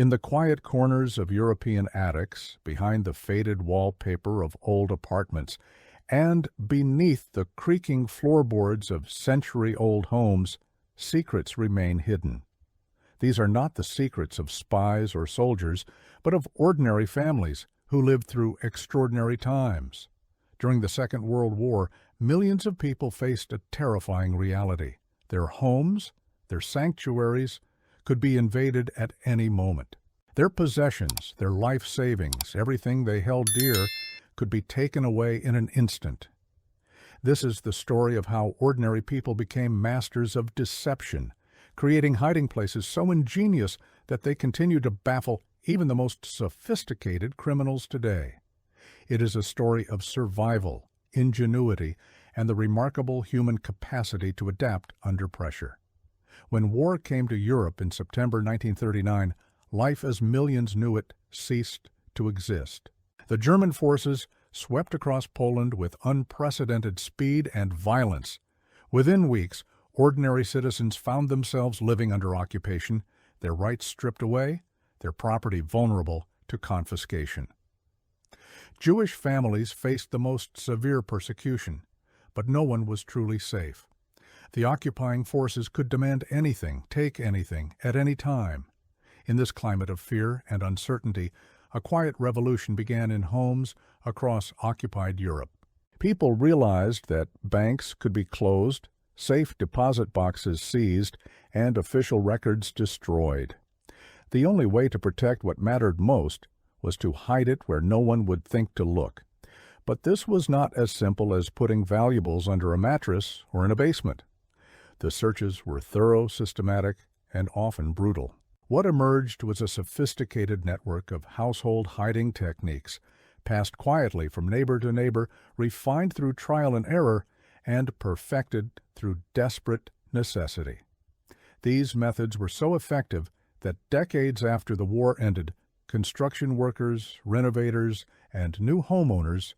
In the quiet corners of European attics, behind the faded wallpaper of old apartments, and beneath the creaking floorboards of century-old homes, secrets remain hidden. These are not the secrets of spies or soldiers, but of ordinary families who lived through extraordinary times. During the Second World War, millions of people faced a terrifying reality. Their homes, their sanctuaries, could be invaded at any moment. Their possessions, their life savings, everything they held dear, could be taken away in an instant. This is the story of how ordinary people became masters of deception, creating hiding places so ingenious that they continue to baffle even the most sophisticated criminals today. It is a story of survival, ingenuity, and the remarkable human capacity to adapt under pressure. When war came to Europe in September 1939, life as millions knew it ceased to exist. The German forces swept across Poland with unprecedented speed and violence. Within weeks, ordinary citizens found themselves living under occupation, their rights stripped away, their property vulnerable to confiscation. Jewish families faced the most severe persecution, but no one was truly safe. The occupying forces could demand anything, take anything, at any time. In this climate of fear and uncertainty, a quiet revolution began in homes across occupied Europe. People realized that banks could be closed, safe deposit boxes seized, and official records destroyed. The only way to protect what mattered most was to hide it where no one would think to look. But this was not as simple as putting valuables under a mattress or in a basement. The searches were thorough, systematic, and often brutal. What emerged was a sophisticated network of household hiding techniques, passed quietly from neighbor to neighbor, refined through trial and error, and perfected through desperate necessity. These methods were so effective that decades after the war ended, construction workers, renovators, and new homeowners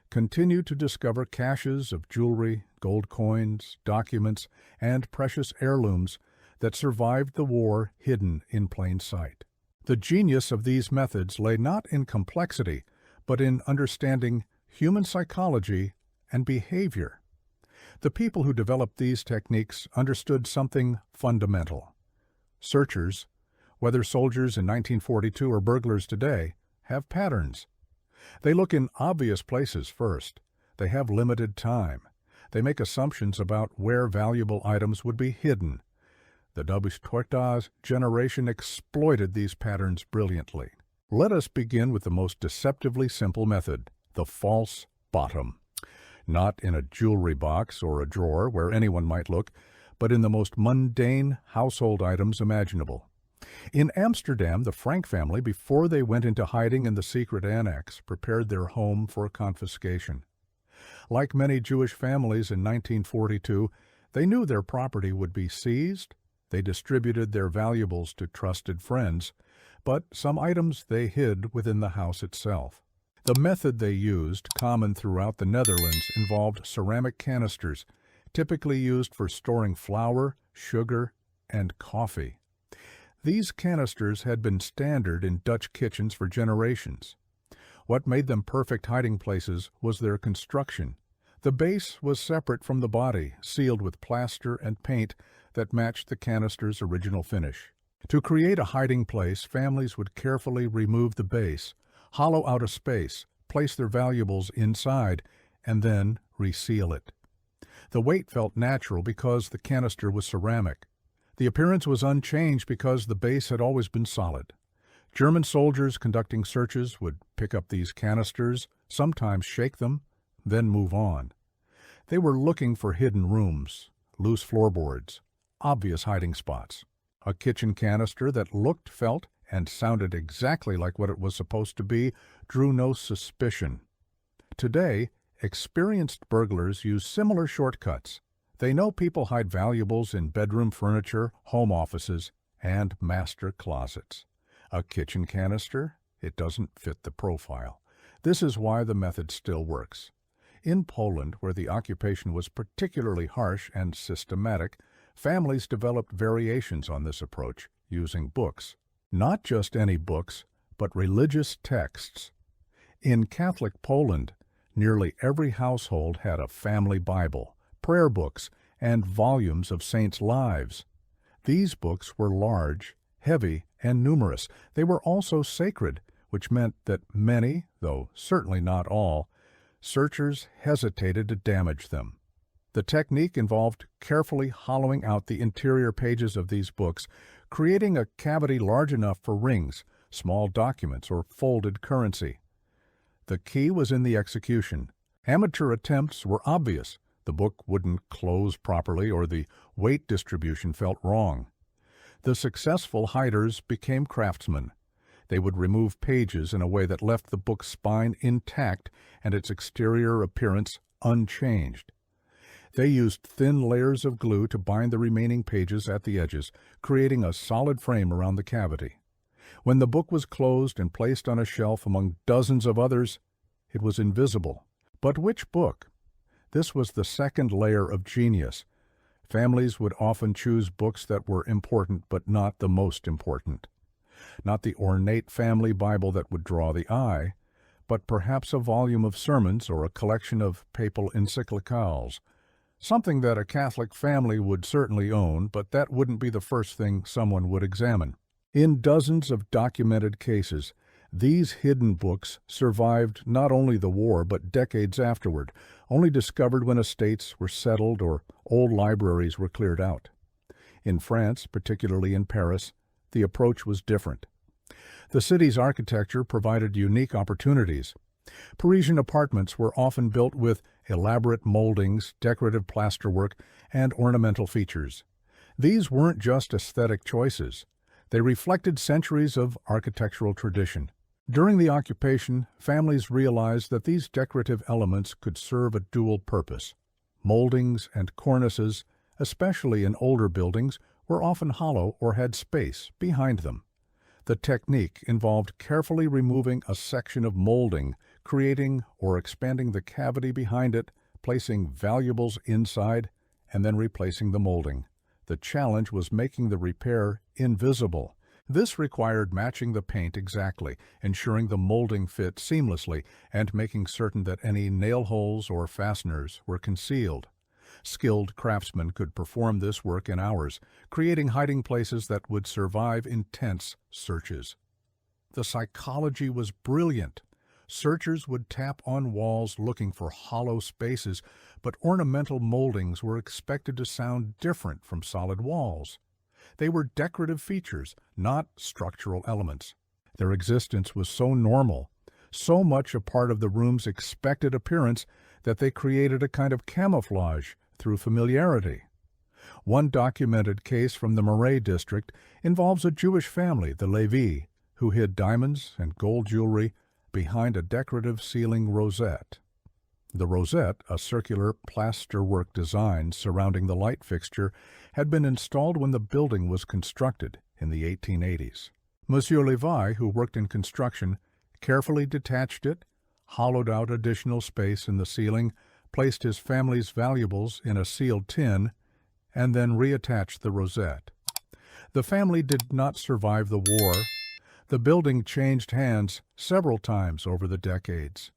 continued to discover caches of jewelry, gold coins, documents, and precious heirlooms that survived the war hidden in plain sight. The genius of these methods lay not in complexity, but in understanding human psychology and behavior. The people who developed these techniques understood something fundamental. Searchers, whether soldiers in 1942 or burglars today, have patterns. They look in obvious places first. They have limited time. They make assumptions about where valuable items would be hidden. The WWII generation exploited these patterns brilliantly. Let us begin with the most deceptively simple method, the false bottom. Not in a jewelry box or a drawer where anyone might look, but in the most mundane household items imaginable. In Amsterdam, the Frank family, before they went into hiding in the secret annex, prepared their home for confiscation. Like many Jewish families in 1942, they knew their property would be seized. They distributed their valuables to trusted friends, but some items they hid within the house itself. The method they used, common throughout the Netherlands, involved ceramic canisters, typically used for storing flour, sugar, and coffee. These canisters had been standard in Dutch kitchens for generations. What made them perfect hiding places was their construction. The base was separate from the body, sealed with plaster and paint that matched the canister's original finish. To create a hiding place, families would carefully remove the base, hollow out a space, place their valuables inside, and then reseal it. The weight felt natural because the canister was ceramic. The appearance was unchanged because the base had always been solid. German soldiers conducting searches would pick up these canisters, sometimes shake them, then move on. They were looking for hidden rooms, loose floorboards, obvious hiding spots. A kitchen canister that looked, felt, and sounded exactly like what it was supposed to be drew no suspicion. Today, experienced burglars use similar shortcuts. They know people hide valuables in bedroom furniture, home offices, and master closets. A kitchen canister? It doesn't fit the profile. This is why the method still works. In Poland, where the occupation was particularly harsh and systematic, families developed variations on this approach, using books, Not just any books, but religious texts. In Catholic Poland, nearly every household had a family Bible, prayer books, and volumes of saints' lives. These books were large, heavy, and numerous. They were also sacred, which meant that many, though certainly not all, searchers hesitated to damage them. The technique involved carefully hollowing out the interior pages of these books, creating a cavity large enough for rings, small documents, or folded currency. The key was in the execution. Amateur attempts were obvious. The book wouldn't close properly or the weight distribution felt wrong. The successful hiders became craftsmen. They would remove pages in a way that left the book's spine intact and its exterior appearance unchanged. They used thin layers of glue to bind the remaining pages at the edges, creating a solid frame around the cavity. When the book was closed and placed on a shelf among dozens of others, it was invisible. But which book? This was the second layer of genius. Families would often choose books that were important but not the most important. Not the ornate family Bible that would draw the eye, but perhaps a volume of sermons or a collection of papal encyclicals. Something that a Catholic family would certainly own, but that wouldn't be the first thing someone would examine. In dozens of documented cases, these hidden books survived not only the war but decades afterward, only discovered when estates were settled or old libraries were cleared out. In France, particularly in Paris, the approach was different. The city's architecture provided unique opportunities. Parisian apartments were often built with elaborate moldings, decorative plasterwork, and ornamental features. These weren't just aesthetic choices. They reflected centuries of architectural tradition. During the occupation, families realized that these decorative elements could serve a dual purpose. Moldings and cornices, especially in older buildings, were often hollow or had space behind them. The technique involved carefully removing a section of molding, creating or expanding the cavity behind it, placing valuables inside, and then replacing the molding. The challenge was making the repair invisible. This required matching the paint exactly, ensuring the molding fit seamlessly, and making certain that any nail holes or fasteners were concealed. Skilled craftsmen could perform this work in hours, creating hiding places that would survive intense searches. The psychology was brilliant. Searchers would tap on walls looking for hollow spaces, but ornamental moldings were expected to sound different from solid walls. They were decorative features, not structural elements. Their existence was so normal, so much a part of the room's expected appearance, that they created a kind of camouflage through familiarity. One documented case from the Marais district involves a Jewish family, the Levi, who hid diamonds and gold jewelry behind a decorative ceiling rosette. The rosette, a circular plasterwork design surrounding the light fixture, had been installed when the building was constructed in the 1880s. Monsieur Levi, who worked in construction, carefully detached it, hollowed out additional space in the ceiling, placed his family's valuables in a sealed tin, and then reattached the rosette. The family did not survive the war. The building changed hands several times over the decades.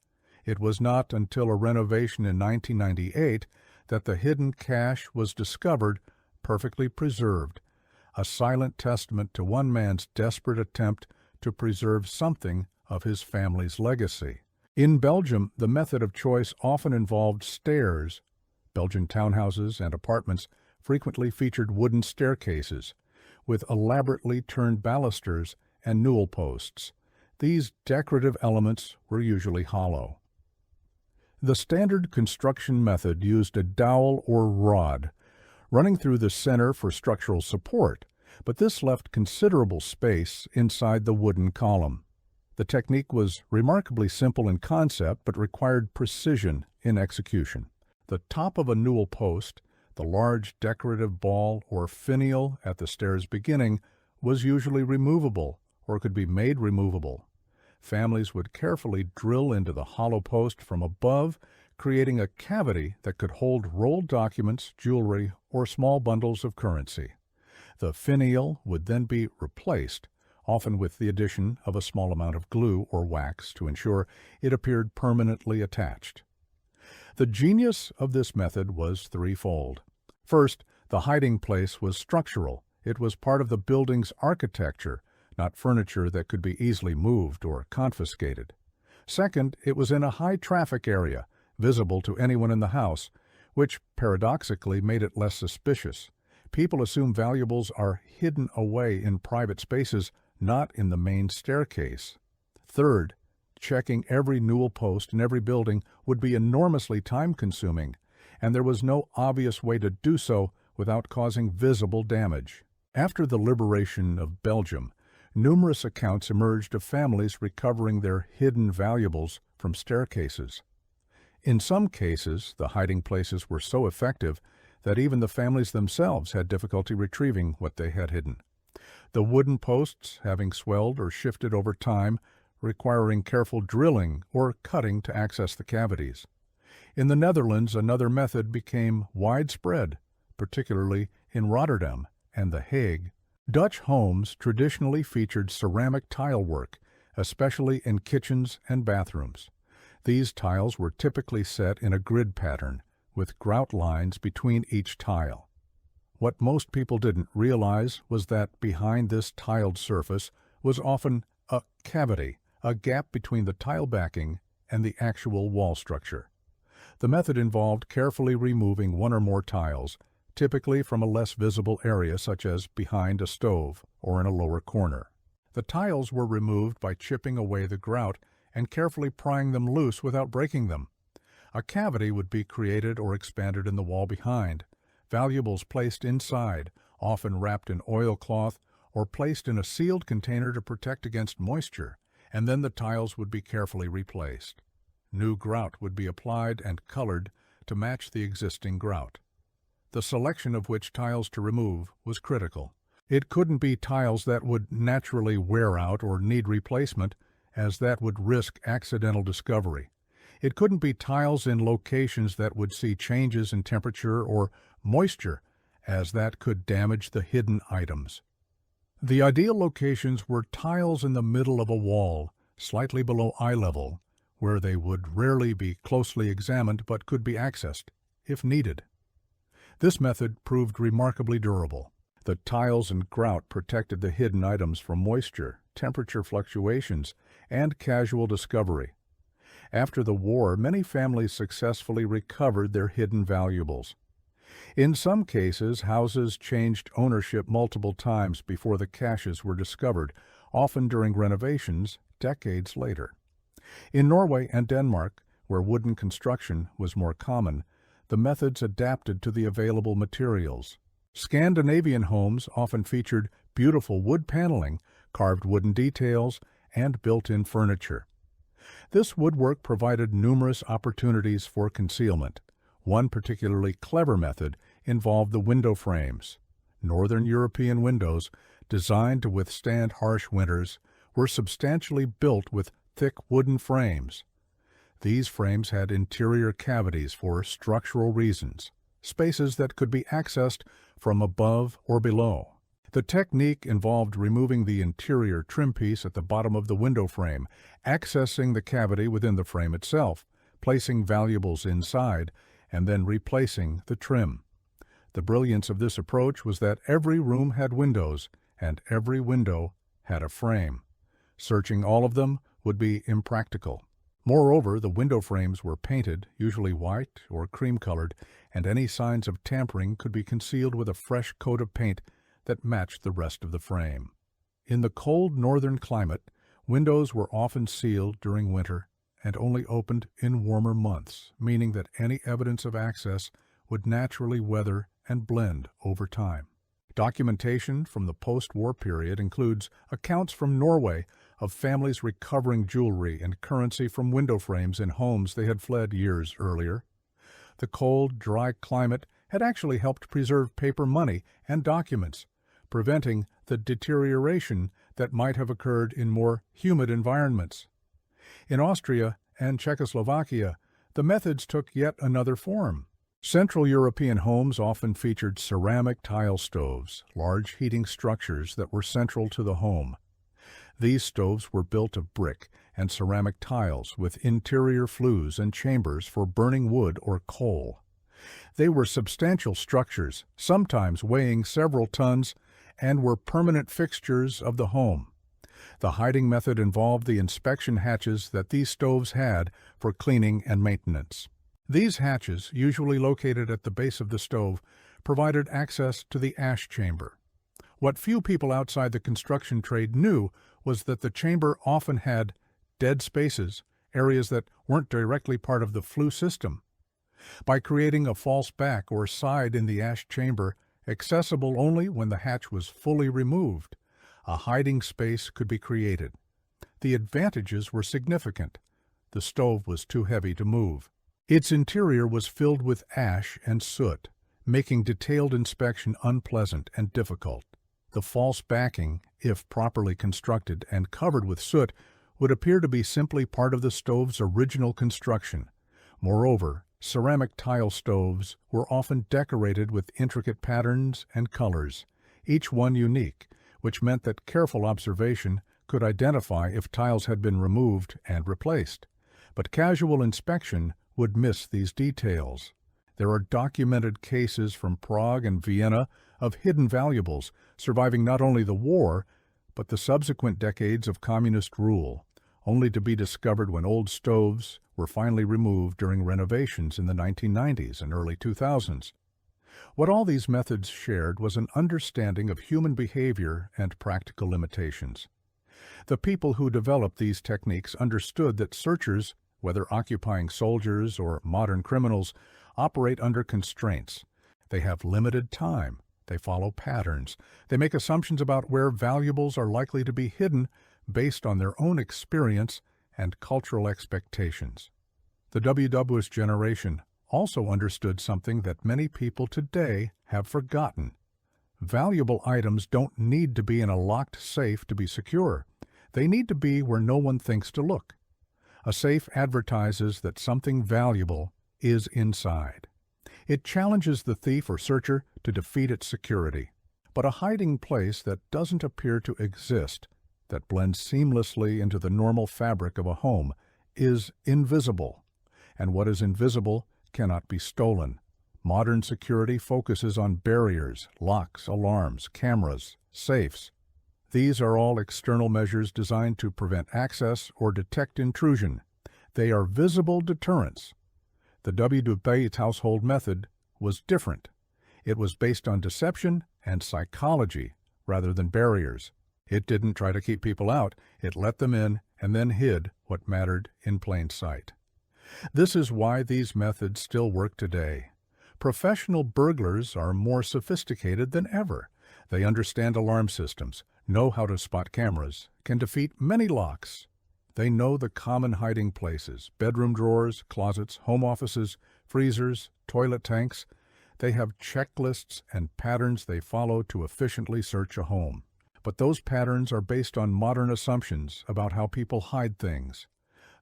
It was not until a renovation in 1998 that the hidden cache was discovered, perfectly preserved, a silent testament to one man's desperate attempt to preserve something of his family's legacy. In Belgium, the method of choice often involved stairs. Belgian townhouses and apartments frequently featured wooden staircases, with elaborately turned balusters and newel posts. These decorative elements were usually hollow. The standard construction method used a dowel or rod, running through the center for structural support, but this left considerable space inside the wooden column. The technique was remarkably simple in concept, but required precision in execution. The top of a newel post, the large decorative ball or finial at the stair's beginning, was usually removable or could be made removable. Families would carefully drill into the hollow post from above, creating a cavity that could hold rolled documents, jewelry, or small bundles of currency. The finial would then be replaced, often with the addition of a small amount of glue or wax to ensure it appeared permanently attached. The genius of this method was threefold. First, the hiding place was structural. It was part of the building's architecture, not furniture that could be easily moved or confiscated. Second, it was in a high-traffic area, visible to anyone in the house, which paradoxically made it less suspicious. People assume valuables are hidden away in private spaces, not in the main staircase. Third, checking every newel post in every building would be enormously time-consuming, and there was no obvious way to do so without causing visible damage. After the liberation of Belgium, numerous accounts emerged of families recovering their hidden valuables from staircases. In some cases, the hiding places were so effective that even the families themselves had difficulty retrieving what they had hidden. The wooden posts, having swelled or shifted over time, requiring careful drilling or cutting to access the cavities. In the Netherlands, another method became widespread, particularly in Rotterdam and The Hague. Dutch homes traditionally featured ceramic tile work, especially in kitchens and bathrooms. These tiles were typically set in a grid pattern, with grout lines between each tile. What most people didn't realize was that behind this tiled surface was often a cavity, a gap between the tile backing and the actual wall structure. The method involved carefully removing one or more tiles, typically from a less visible area such as behind a stove or in a lower corner. The tiles were removed by chipping away the grout and carefully prying them loose without breaking them. A cavity would be created or expanded in the wall behind, valuables placed inside, often wrapped in oilcloth or placed in a sealed container to protect against moisture, and then the tiles would be carefully replaced. New grout would be applied and colored to match the existing grout. The selection of which tiles to remove was critical. It couldn't be tiles that would naturally wear out or need replacement, as that would risk accidental discovery. It couldn't be tiles in locations that would see changes in temperature or moisture, as that could damage the hidden items. The ideal locations were tiles in the middle of a wall, slightly below eye level, where they would rarely be closely examined but could be accessed, if needed. This method proved remarkably durable. The tiles and grout protected the hidden items from moisture, temperature fluctuations, and casual discovery. After the war, many families successfully recovered their hidden valuables. In some cases, houses changed ownership multiple times before the caches were discovered, often during renovations decades later. In Norway and Denmark, where wooden construction was more common, the methods adapted to the available materials. Scandinavian homes often featured beautiful wood paneling, carved wooden details, and built-in furniture. This woodwork provided numerous opportunities for concealment. One particularly clever method involved the window frames. Northern European windows, designed to withstand harsh winters, were substantially built with thick wooden frames. These frames had interior cavities for structural reasons, spaces that could be accessed from above or below. The technique involved removing the interior trim piece at the bottom of the window frame, accessing the cavity within the frame itself, placing valuables inside, and then replacing the trim. The brilliance of this approach was that every room had windows, and every window had a frame. Searching all of them would be impractical. Moreover, the window frames were painted, usually white or cream-colored, and any signs of tampering could be concealed with a fresh coat of paint that matched the rest of the frame. In the cold northern climate, windows were often sealed during winter and only opened in warmer months, meaning that any evidence of access would naturally weather and blend over time. Documentation from the post-war period includes accounts from Norway of families recovering jewelry and currency from window frames in homes they had fled years earlier. The cold, dry climate had actually helped preserve paper money and documents, preventing the deterioration that might have occurred in more humid environments. In Austria and Czechoslovakia, the methods took yet another form. Central European homes often featured ceramic tile stoves, large heating structures that were central to the home. These stoves were built of brick and ceramic tiles with interior flues and chambers for burning wood or coal. They were substantial structures, sometimes weighing several tons, and were permanent fixtures of the home. The hiding method involved the inspection hatches that these stoves had for cleaning and maintenance. These hatches, usually located at the base of the stove, provided access to the ash chamber. What few people outside the construction trade knew was that the chamber often had dead spaces, areas that weren't directly part of the flue system. By creating a false back or side in the ash chamber, accessible only when the hatch was fully removed, a hiding space could be created. The advantages were significant. The stove was too heavy to move. Its interior was filled with ash and soot, making detailed inspection unpleasant and difficult. The false backing, if properly constructed and covered with soot, would appear to be simply part of the stove's original construction. Moreover, ceramic tile stoves were often decorated with intricate patterns and colors, each one unique, which meant that careful observation could identify if tiles had been removed and replaced. But casual inspection would miss these details. There are documented cases from Prague and Vienna of hidden valuables surviving not only the war, but the subsequent decades of communist rule, only to be discovered when old stoves were finally removed during renovations in the 1990s and early 2000s. What all these methods shared was an understanding of human behavior and practical limitations. The people who developed these techniques understood that searchers, whether occupying soldiers or modern criminals, operate under constraints. They have limited time. They follow patterns. They make assumptions about where valuables are likely to be hidden based on their own experience and cultural expectations. The WWII generation also understood something that many people today have forgotten. Valuable items don't need to be in a locked safe to be secure. They need to be where no one thinks to look. A safe advertises that something valuable is inside. It challenges the thief or searcher to defeat its security. But a hiding place that doesn't appear to exist, that blends seamlessly into the normal fabric of a home, is invisible. And what is invisible cannot be stolen. Modern security focuses on barriers, locks, alarms, cameras, safes. These are all external measures designed to prevent access or detect intrusion. They are visible deterrents. The WWII household method was different. It was based on deception and psychology rather than barriers. It didn't try to keep people out. It let them in and then hid what mattered in plain sight. This is why these methods still work today. Professional burglars are more sophisticated than ever. They understand alarm systems, know how to spot cameras, can defeat many locks. They know the common hiding places, bedroom drawers, closets, home offices, freezers, toilet tanks. They have checklists and patterns they follow to efficiently search a home. But those patterns are based on modern assumptions about how people hide things.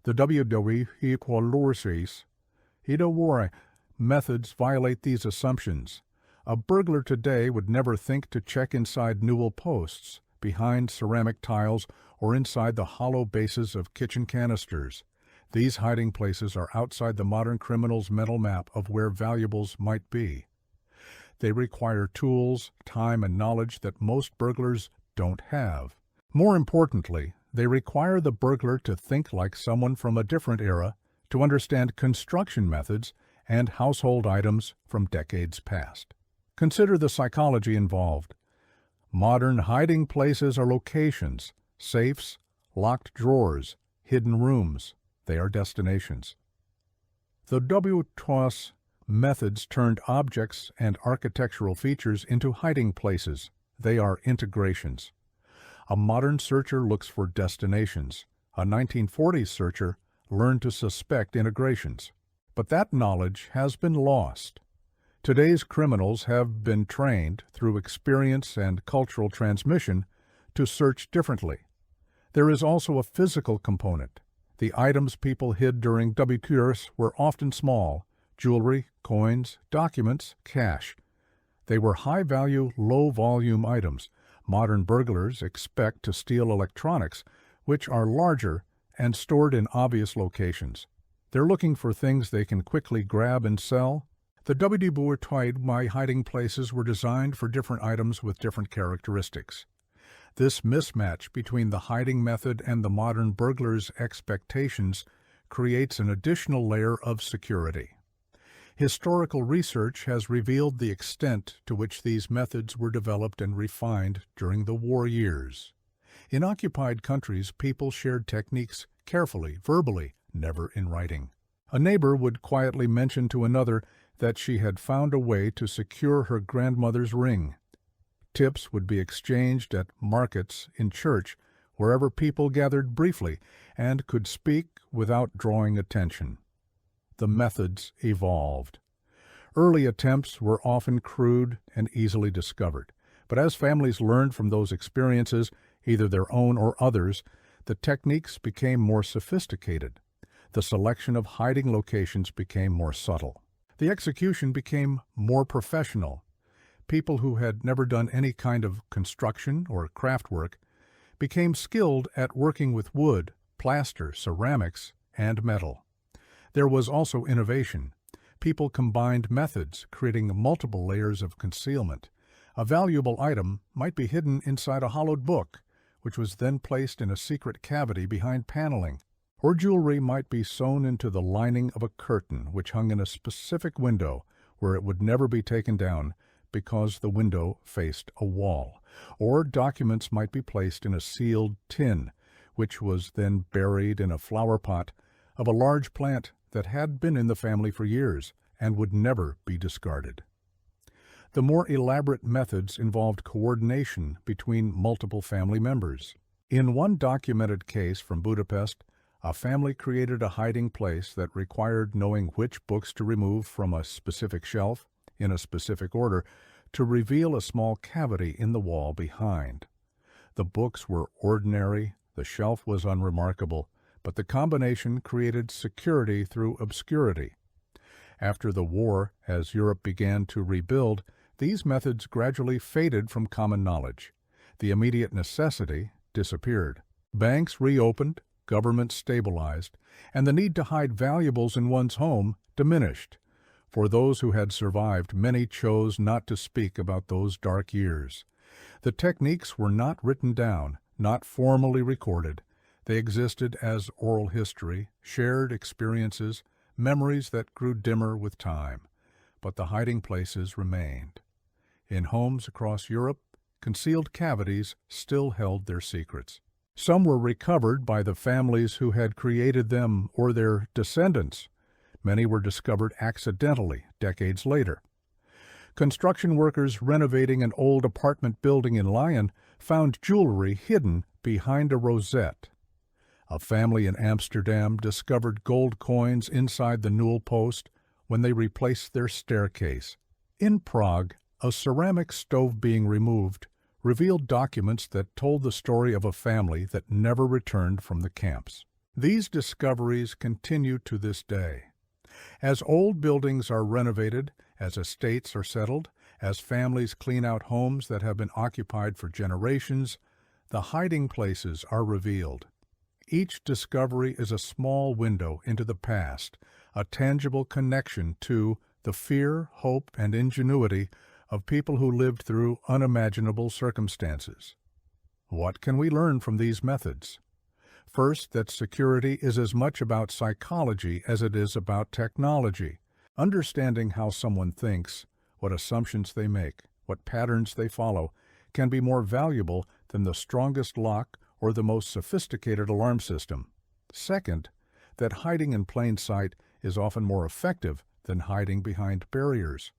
The WWII methods violate these assumptions. A burglar today would never think to check inside newel posts, behind ceramic tiles, or inside the hollow bases of kitchen canisters. These hiding places are outside the modern criminal's mental map of where valuables might be. They require tools, time, and knowledge that most burglars don't have. More importantly, they require the burglar to think like someone from a different era, to understand construction methods and household items from decades past. Consider the psychology involved. Modern hiding places are locations, safes, locked drawers, hidden rooms. They are destinations. The WWII methods turned objects and architectural features into hiding places. They are integrations. A modern searcher looks for destinations. A 1940s searcher learned to suspect integrations. But that knowledge has been lost. Today's criminals have been trained through experience and cultural transmission to search differently. There is also a physical component. The items people hid during WWII were often small: jewelry, coins, documents, cash. They were high-value, low-volume items. Modern burglars expect to steal electronics, which are larger and stored in obvious locations. They're looking for things they can quickly grab and sell. The WWII hiding places were designed for different items with different characteristics. This mismatch between the hiding method and the modern burglar's expectations creates an additional layer of security. Historical research has revealed the extent to which these methods were developed and refined during the war years. In occupied countries, people shared techniques carefully, verbally, never in writing. A neighbor would quietly mention to another that she had found a way to secure her grandmother's ring. Tips would be exchanged at markets, in church, wherever people gathered briefly and could speak without drawing attention. The methods evolved. Early attempts were often crude and easily discovered, but as families learned from those experiences, either their own or others, the techniques became more sophisticated. The selection of hiding locations became more subtle. The execution became more professional. People who had never done any kind of construction or craft work became skilled at working with wood, plaster, ceramics, and metal. There was also innovation. People combined methods, creating multiple layers of concealment. A valuable item might be hidden inside a hollowed book, which was then placed in a secret cavity behind paneling. Or jewelry might be sewn into the lining of a curtain, which hung in a specific window where it would never be taken down because the window faced a wall. Or documents might be placed in a sealed tin, which was then buried in a flower pot of a large plant that had been in the family for years and would never be discarded. The more elaborate methods involved coordination between multiple family members. In one documented case from Budapest, a family created a hiding place that required knowing which books to remove from a specific shelf, in a specific order, to reveal a small cavity in the wall behind. The books were ordinary, the shelf was unremarkable, but the combination created security through obscurity. After the war, as Europe began to rebuild, these methods gradually faded from common knowledge. The immediate necessity disappeared. Banks reopened, governments stabilized, and the need to hide valuables in one's home diminished. For those who had survived, many chose not to speak about those dark years. The techniques were not written down, not formally recorded. They existed as oral history, shared experiences, memories that grew dimmer with time. But the hiding places remained. In homes across Europe, concealed cavities still held their secrets. Some were recovered by the families who had created them or their descendants. Many were discovered accidentally decades later. Construction workers renovating an old apartment building in Lyon found jewelry hidden behind a rosette. A family in Amsterdam discovered gold coins inside the newel post when they replaced their staircase. In Prague, a ceramic stove being removed revealed documents that told the story of a family that never returned from the camps. These discoveries continue to this day. As old buildings are renovated, as estates are settled, as families clean out homes that have been occupied for generations, the hiding places are revealed. Each discovery is a small window into the past, a tangible connection to the fear, hope, and ingenuity of people who lived through unimaginable circumstances. What can we learn from these methods? First, that security is as much about psychology as it is about technology. Understanding how someone thinks, what assumptions they make, what patterns they follow, can be more valuable than the strongest lock or the most sophisticated alarm system. Second, that hiding in plain sight is often more effective than hiding behind barriers.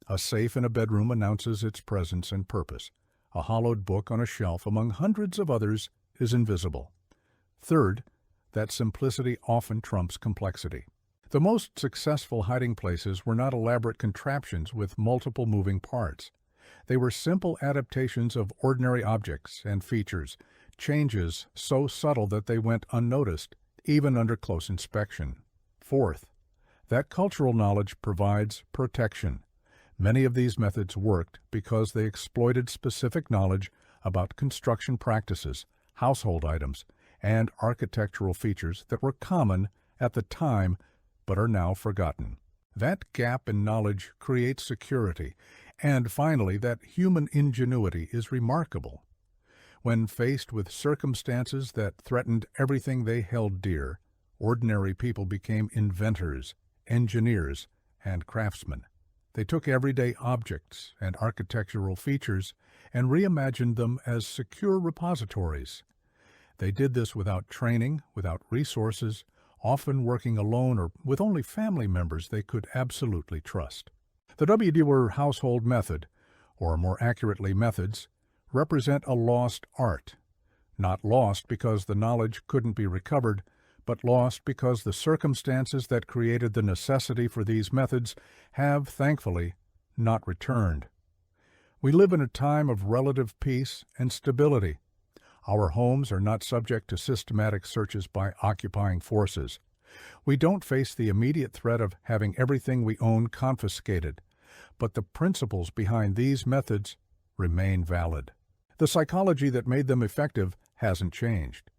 A safe in a bedroom announces its presence and purpose. A hollowed book on a shelf among hundreds of others is invisible. Third, that simplicity often trumps complexity. The most successful hiding places were not elaborate contraptions with multiple moving parts. They were simple adaptations of ordinary objects and features, changes so subtle that they went unnoticed, even under close inspection. Fourth, that cultural knowledge provides protection. Many of these methods worked because they exploited specific knowledge about construction practices, household items, and architectural features that were common at the time but are now forgotten. That gap in knowledge creates security, and finally, that human ingenuity is remarkable. When faced with circumstances that threatened everything they held dear, ordinary people became inventors, engineers, and craftsmen. They took everyday objects and architectural features and reimagined them as secure repositories. They did this without training, without resources, often working alone or with only family members they could absolutely trust. The WWII household method, or more accurately methods, represent a lost art. Not lost because the knowledge couldn't be recovered, but lost because the circumstances that created the necessity for these methods have, thankfully, not returned. We live in a time of relative peace and stability. Our homes are not subject to systematic searches by occupying forces. We don't face the immediate threat of having everything we own confiscated, but the principles behind these methods remain valid. The psychology that made them effective hasn't changed.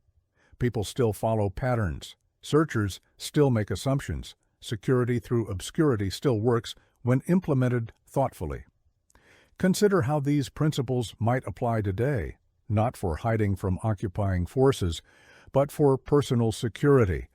People still follow patterns. Searchers still make assumptions. Security through obscurity still works when implemented thoughtfully. Consider how these principles might apply today, not for hiding from occupying forces, but for personal security.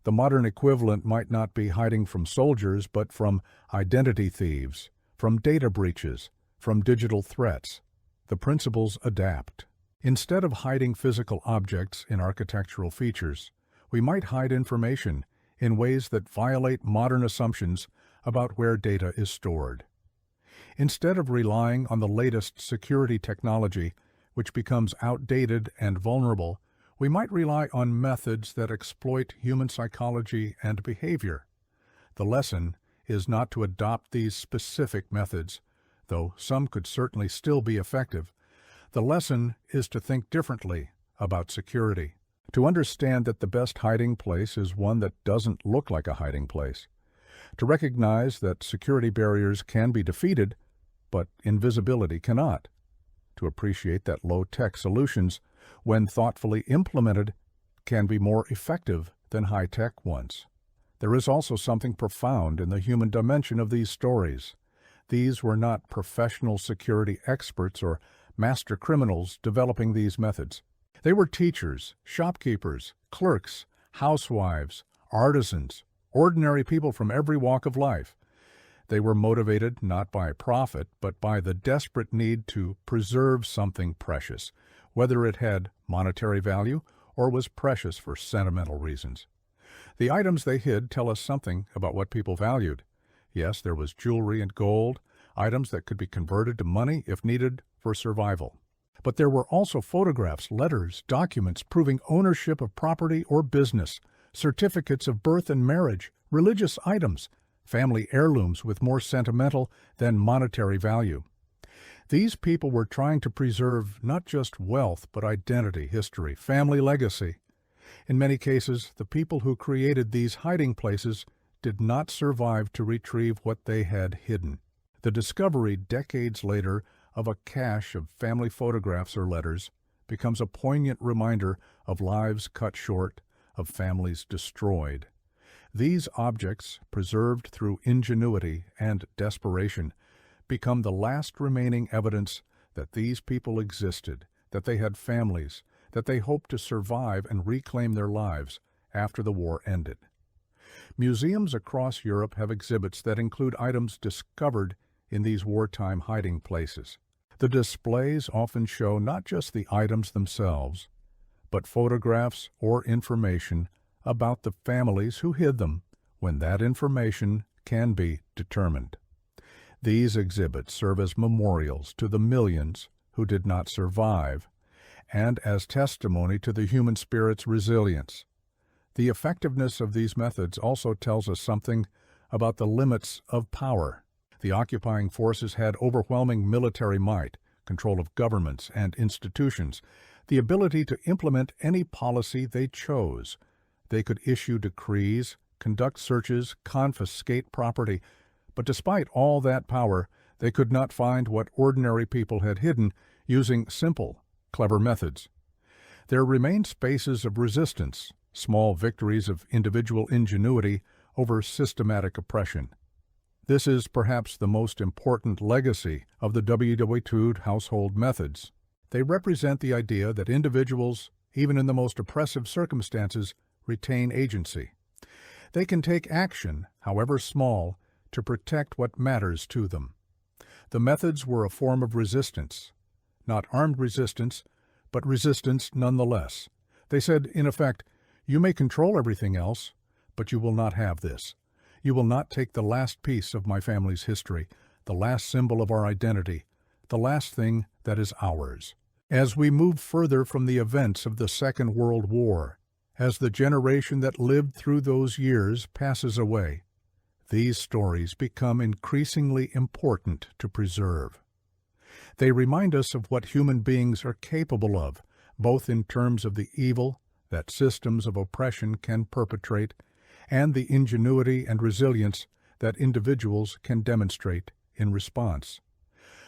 The modern equivalent might not be hiding from soldiers, but from identity thieves, from data breaches, from digital threats. The principles adapt. Instead of hiding physical objects in architectural features, we might hide information in ways that violate modern assumptions about where data is stored. Instead of relying on the latest security technology, which becomes outdated and vulnerable, we might rely on methods that exploit human psychology and behavior. The lesson is not to adopt these specific methods, though some could certainly still be effective. The lesson is to think differently about security, to understand that the best hiding place is one that doesn't look like a hiding place, to recognize that security barriers can be defeated, but invisibility cannot, to appreciate that low-tech solutions, when thoughtfully implemented, can be more effective than high-tech ones. There is also something profound in the human dimension of these stories. These were not professional security experts or master criminals developing these methods. They were teachers, shopkeepers, clerks, housewives, artisans, ordinary people from every walk of life. They were motivated not by profit, but by the desperate need to preserve something precious, whether it had monetary value or was precious for sentimental reasons. The items they hid tell us something about what people valued. Yes, there was jewelry and gold, items that could be converted to money if needed for survival. But there were also photographs, letters, documents proving ownership of property or business, certificates of birth and marriage, religious items, family heirlooms with more sentimental than monetary value. These people were trying to preserve not just wealth, but identity, history, family legacy. In many cases, the people who created these hiding places did not survive to retrieve what they had hidden. The discovery decades later of a cache of family photographs or letters becomes a poignant reminder of lives cut short, of families destroyed. These objects, preserved through ingenuity and desperation, become the last remaining evidence that these people existed, that they had families, that they hoped to survive and reclaim their lives after the war ended. Museums across Europe have exhibits that include items discovered in these wartime hiding places. The displays often show not just the items themselves, but photographs or information about the families who hid them when that information can be determined. These exhibits serve as memorials to the millions who did not survive and as testimony to the human spirit's resilience. The effectiveness of these methods also tells us something about the limits of power. The occupying forces had overwhelming military might, control of governments and institutions, the ability to implement any policy they chose. They could issue decrees, conduct searches, confiscate property, but despite all that power, they could not find what ordinary people had hidden using simple, clever methods. There remain spaces of resistance, small victories of individual ingenuity over systematic oppression. This is perhaps the most important legacy of the WWII household methods. They represent the idea that individuals, even in the most oppressive circumstances, retain agency. They can take action, however small, to protect what matters to them. The methods were a form of resistance, not armed resistance, but resistance nonetheless. They said, in effect, you may control everything else, but you will not have this. You will not take the last piece of my family's history, the last symbol of our identity, the last thing that is ours. As we move further from the events of the Second World War, as the generation that lived through those years passes away, these stories become increasingly important to preserve. They remind us of what human beings are capable of, both in terms of the evil that systems of oppression can perpetrate and the ingenuity and resilience that individuals can demonstrate in response.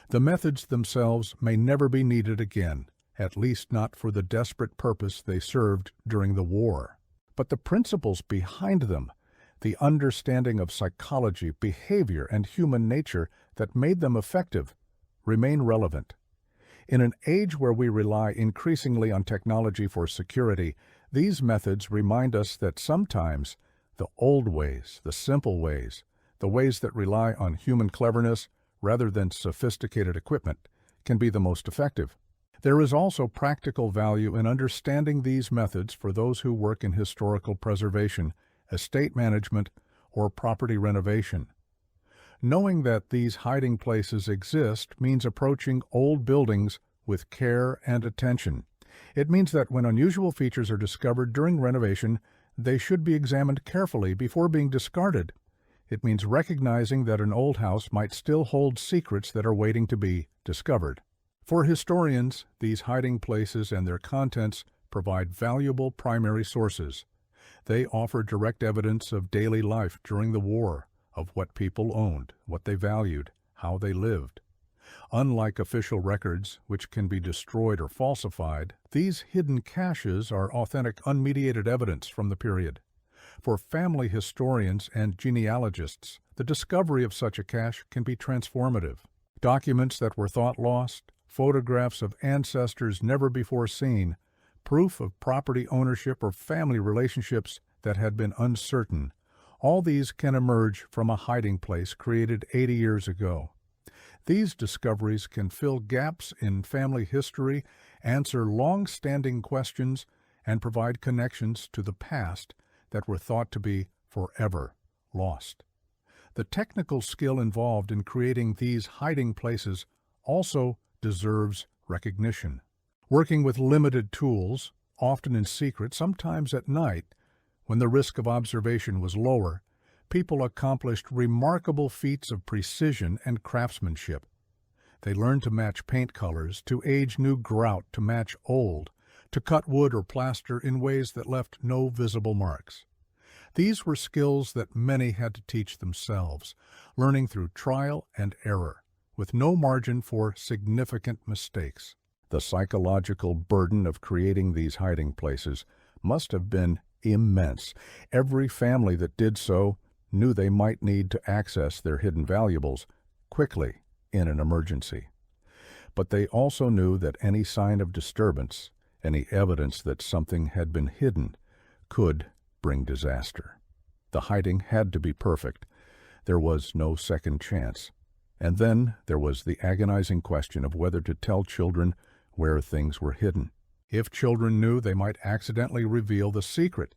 The methods themselves may never be needed again, at least not for the desperate purpose they served during the war. But the principles behind them, the understanding of psychology, behavior, and human nature that made them effective, remain relevant. In an age where we rely increasingly on technology for security, these methods remind us that sometimes the old ways, the simple ways, the ways that rely on human cleverness rather than sophisticated equipment, can be the most effective. There is also practical value in understanding these methods for those who work in historical preservation, estate management, or property renovation. Knowing that these hiding places exist means approaching old buildings with care and attention. It means that when unusual features are discovered during renovation, they should be examined carefully before being discarded. It means recognizing that an old house might still hold secrets that are waiting to be discovered. For historians, these hiding places and their contents provide valuable primary sources. They offer direct evidence of daily life during the war, of what people owned, what they valued, how they lived. Unlike official records, which can be destroyed or falsified, these hidden caches are authentic, unmediated evidence from the period. For family historians and genealogists, the discovery of such a cache can be transformative. Documents that were thought lost, photographs of ancestors never before seen, proof of property ownership or family relationships that had been uncertain, all these can emerge from a hiding place created 80 years ago. These discoveries can fill gaps in family history, answer long-standing questions, and provide connections to the past that were thought to be forever lost. The technical skill involved in creating these hiding places also deserves recognition. Working with limited tools, often in secret, sometimes at night, when the risk of observation was lower, people accomplished remarkable feats of precision and craftsmanship. They learned to match paint colors, to age new grout to match old, to cut wood or plaster in ways that left no visible marks. These were skills that many had to teach themselves, learning through trial and error, with no margin for significant mistakes. The psychological burden of creating these hiding places must have been immense. Every family that did so knew they might need to access their hidden valuables quickly in an emergency. But they also knew that any sign of disturbance, any evidence that something had been hidden, could bring disaster. The hiding had to be perfect. There was no second chance. And then there was the agonizing question of whether to tell children where things were hidden. If children knew, they might accidentally reveal the secret.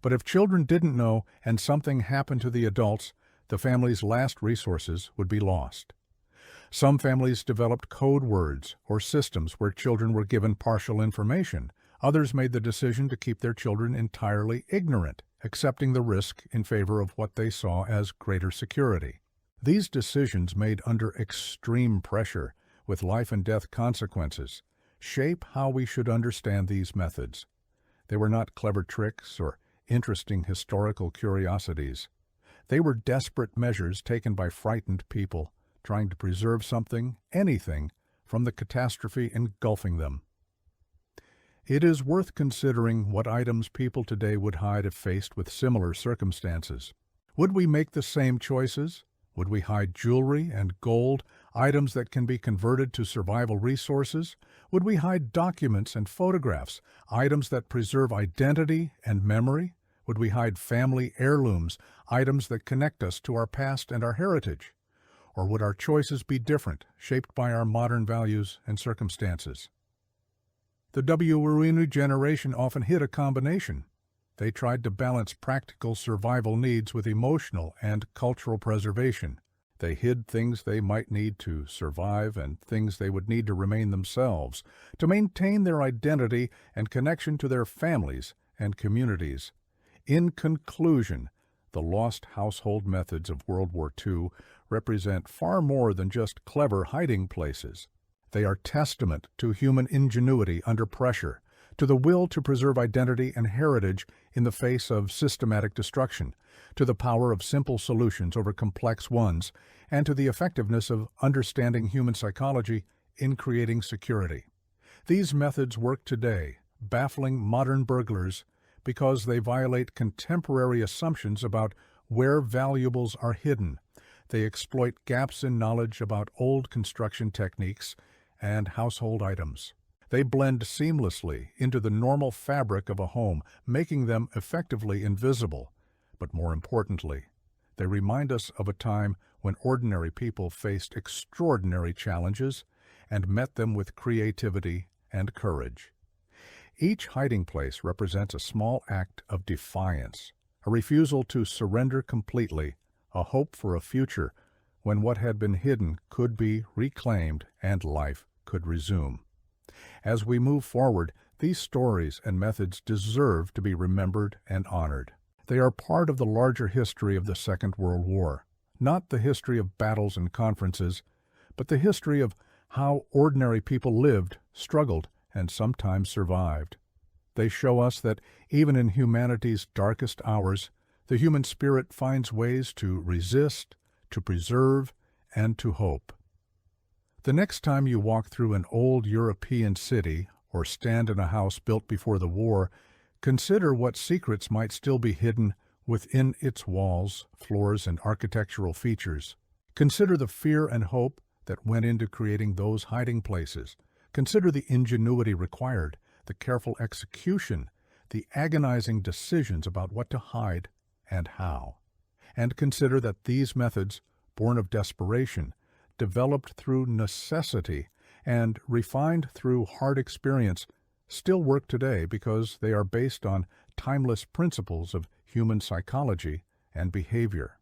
But if children didn't know and something happened to the adults, the family's last resources would be lost. Some families developed code words or systems where children were given partial information. Others made the decision to keep their children entirely ignorant, accepting the risk in favor of what they saw as greater security. These decisions, made under extreme pressure, with life and death consequences, shape how we should understand these methods. They were not clever tricks or interesting historical curiosities. They were desperate measures taken by frightened people, trying to preserve something, anything, from the catastrophe engulfing them. It is worth considering what items people today would hide if faced with similar circumstances. Would we make the same choices? Would we hide jewelry and gold, items that can be converted to survival resources? Would we hide documents and photographs, items that preserve identity and memory? Would we hide family heirlooms, items that connect us to our past and our heritage? Or would our choices be different, shaped by our modern values and circumstances? The WWII generation often hid a combination. They tried to balance practical survival needs with emotional and cultural preservation. They hid things they might need to survive and things they would need to remain themselves, to maintain their identity and connection to their families and communities. In conclusion, the lost household methods of World War II represent far more than just clever hiding places. They are testament to human ingenuity under pressure, to the will to preserve identity and heritage in the face of systematic destruction, to the power of simple solutions over complex ones, and to the effectiveness of understanding human psychology in creating security. These methods work today, baffling modern burglars because they violate contemporary assumptions about where valuables are hidden. They exploit gaps in knowledge about old construction techniques and household items. They blend seamlessly into the normal fabric of a home, making them effectively invisible. But more importantly, they remind us of a time when ordinary people faced extraordinary challenges and met them with creativity and courage. Each hiding place represents a small act of defiance, a refusal to surrender completely, a hope for a future when what had been hidden could be reclaimed and life could resume. As we move forward, these stories and methods deserve to be remembered and honored. They are part of the larger history of the Second World War, not the history of battles and conferences, but the history of how ordinary people lived, struggled, and sometimes survived. They show us that even in humanity's darkest hours, the human spirit finds ways to resist, to preserve, and to hope. The next time you walk through an old European city or stand in a house built before the war, consider what secrets might still be hidden within its walls, floors, and architectural features. Consider the fear and hope that went into creating those hiding places. Consider the ingenuity required, the careful execution, the agonizing decisions about what to hide and how. And consider that these methods, born of desperation, developed through necessity, and refined through hard experience, still work today because they are based on timeless principles of human psychology and behavior.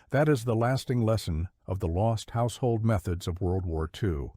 That is the lasting lesson of the lost household methods of World War II.